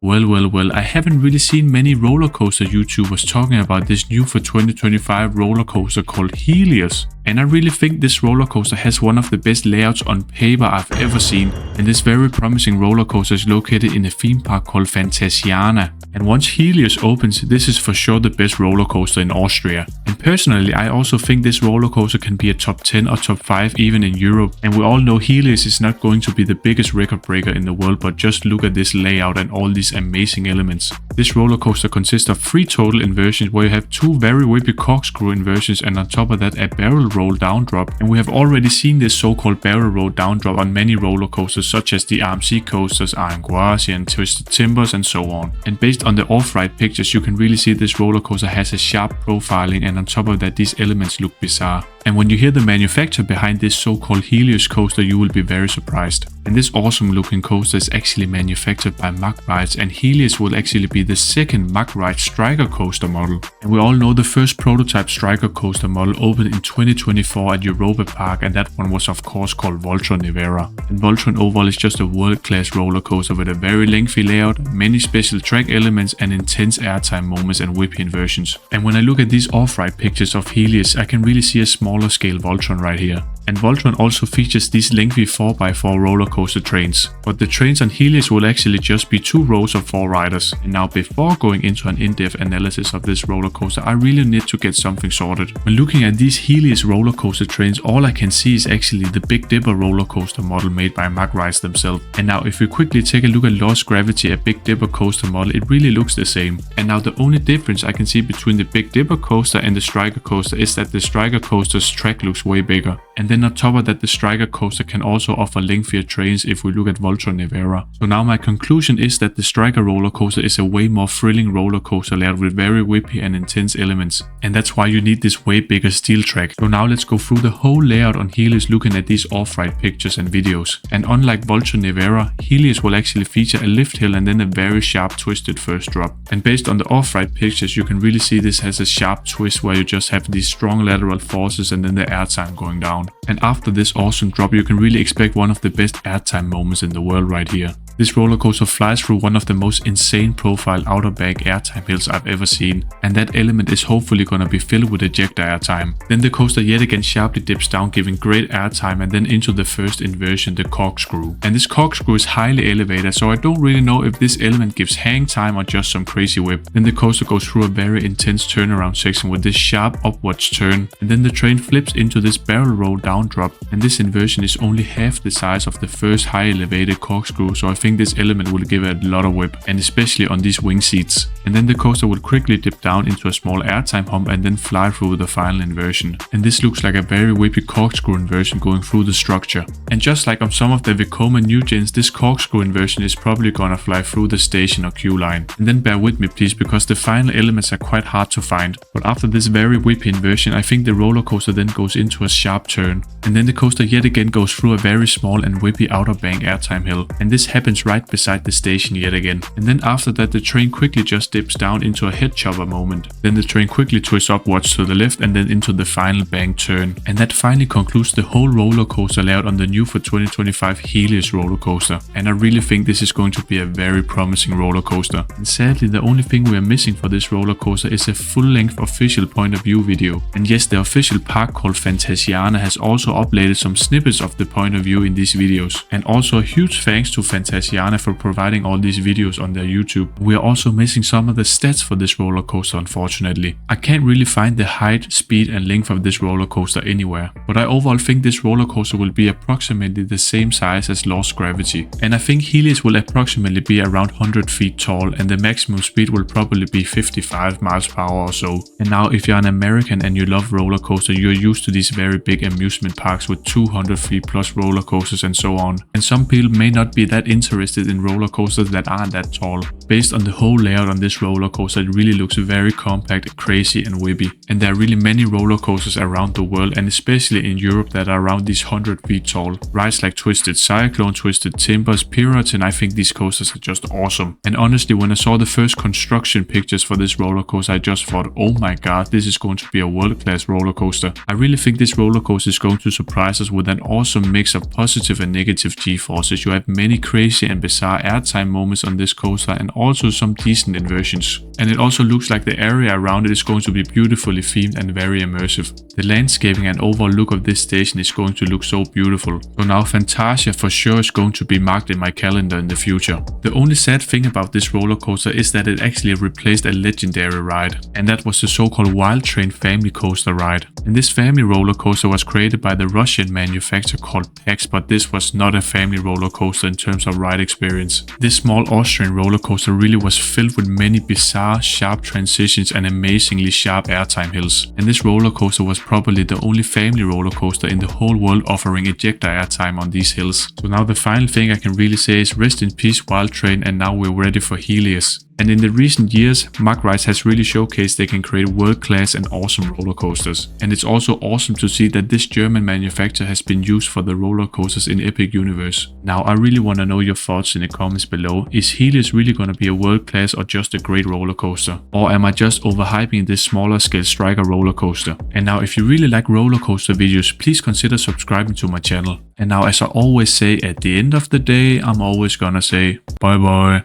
Well, I haven't really seen many roller coaster YouTubers talking about this new for 2025 roller coaster called Helios. And I really think this roller coaster has one of the best layouts on paper I've ever seen. And this very promising roller coaster is located in a theme park called Fantasiana. And once Helios opens, this is for sure the best roller coaster in Austria. And personally, I also think this roller coaster can be a top 10 or top 5 even in Europe. And we all know Helios is not going to be the biggest record breaker in the world, but just look at this layout and all these amazing elements. This roller coaster consists of 3 total inversions where you have 2 very whippy corkscrew inversions and on top of that a barrel roll down drop. And we have already seen this so-called barrel roll down drop on many roller coasters such as the RMC coasters, Aranguazi and Twisted Timbers and so on. And based on the off-ride pictures, you can really see this roller coaster has a sharp profiling, and on top of that these elements look bizarre. And when you hear the manufacturer behind this so-called Helios coaster, you will be very surprised. And this awesome looking coaster is actually manufactured by Mack, and Helios will actually be the second Mack stryker coaster model. And we all know the first prototype stryker coaster model opened in 2024 at Europa Park, and that one was of course called Voltron Nevera. And Voltron overall is just a world-class roller coaster with a very lengthy layout, many special track elements and intense airtime moments and whippy inversions. And when I look at these off-ride pictures of Helios, I can really see a smaller scale Voltron right here. And Voltron also features these lengthy 4x4 roller coaster trains, but the trains on Helios will actually just be 2 rows of 4 riders. And now before going into an in-depth analysis of this roller coaster, I really need to get something sorted. When looking at these Helios roller coaster trains, all I can see is actually the Big Dipper roller coaster model made by Mack themselves. And now if we quickly take a look at Lost Gravity, a Big Dipper coaster model, it really looks the same. And now the only difference I can see between the Big Dipper coaster and the stryker coaster is that the stryker coaster's track looks way bigger. And then on top of that, the stryker coaster can also offer lengthier trains if we look at Voltron Nevera. So now my conclusion is that the stryker roller coaster is a way more thrilling roller coaster layout with very whippy and intense elements. And that's why you need this way bigger steel track. So now let's go through the whole layout on Helios looking at these off-ride pictures and videos. And unlike Voltron Nevera, Helios will actually feature a lift hill and then a very sharp twisted first drop. And based on the off-ride pictures, you can really see this has a sharp twist where you just have these strong lateral forces and then the airtime going down. And after this awesome drop, you can really expect one of the best airtime moments in the world right here. This roller coaster flies through one of the most insane profile outer bank airtime hills I've ever seen, and that element is hopefully gonna be filled with ejector airtime. Then the coaster yet again sharply dips down, giving great airtime, and then into the first inversion, the corkscrew. And this corkscrew is highly elevated, so I don't really know if this element gives hang time or just some crazy whip. Then the coaster goes through a very intense turnaround section with this sharp upwards turn, and then the train flips into this barrel roll down drop, and this inversion is only half the size of the first high elevated corkscrew, so I think this element will give it a lot of whip, and especially on these wing seats. And then the coaster will quickly dip down into a small airtime hump and then fly through the final inversion. And this looks like a very whippy corkscrew inversion going through the structure. And just like on some of the Vekoma new gens, this corkscrew inversion is probably gonna fly through the station or queue line. And then bear with me please, because the final elements are quite hard to find. But after this very whippy inversion, I think the roller coaster then goes into a sharp turn. And then the coaster yet again goes through a very small and whippy outer bank airtime hill. And this happens right beside the station yet again. And then after that, the train quickly just dips down into a head chopper moment. Then the train quickly twists upwards to the left and then into the final bank turn. And that finally concludes the whole roller coaster layout on the new for 2025 Helios roller coaster. And I really think this is going to be a very promising roller coaster. And sadly, the only thing we are missing for this roller coaster is a full-length official point of view video. And yes, the official park called Fantasiana has also uploaded some snippets of the point of view in these videos. And also a huge thanks to Fantasiana for providing all these videos on their YouTube. We are also missing some of the stats for this roller coaster, unfortunately. I can't really find the height, speed and length of this roller coaster anywhere, but I overall think this roller coaster will be approximately the same size as Lost Gravity. And I think Helios will approximately be around 100 feet tall, and the maximum speed will probably be 55 miles per hour or so. And now if you're an American and you love roller coaster, you're used to these very big amusement parks with 200 feet plus roller coasters and so on. And some people may not be that interested in roller coasters that aren't that tall. Based on the whole layout on this roller coaster, it really looks very compact, crazy and whippy. And there are really many roller coasters around the world, and especially in Europe, that are around these 100 feet tall. Rides like Twisted Cyclone, Twisted Timbers, Pirates, and I think these coasters are just awesome. And honestly, when I saw the first construction pictures for this roller coaster, I just thought, oh my god, this is going to be a world-class roller coaster. I really think this roller coaster is going to surprise us with an awesome mix of positive and negative G-forces. You have many crazy and bizarre airtime moments on this coaster, and also some decent inversions. And it also looks like the area around it is going to be beautifully themed and very immersive. The landscaping and overall look of this station is going to look so beautiful. So now Fantasia for sure is going to be marked in my calendar in the future. The only sad thing about this roller coaster is that it actually replaced a legendary ride, and that was the so-called Wild Train family coaster ride. And this family roller coaster was created by the Russian manufacturer called PAX, but this was not a family roller coaster in terms of ride experience. This small Austrian roller coaster really was filled with many bizarre, sharp transitions and amazingly sharp airtime hills. And this roller coaster was probably the only family roller coaster in the whole world offering ejector airtime on these hills. So now the final thing I can really say is rest in peace Wild Train, and now we're ready for Helios. And in the recent years, Mack Rides has really showcased they can create world-class and awesome roller coasters. And it's also awesome to see that this German manufacturer has been used for the roller coasters in Epic Universe. Now I really want to know your thoughts in the comments below. Is Helios really going to be a world-class or just a great roller coaster? Or am I just overhyping this smaller scale stryker roller coaster? And now if you really like roller coaster videos, please consider subscribing to my channel. And now as I always say at the end of the day, I'm always gonna say bye bye.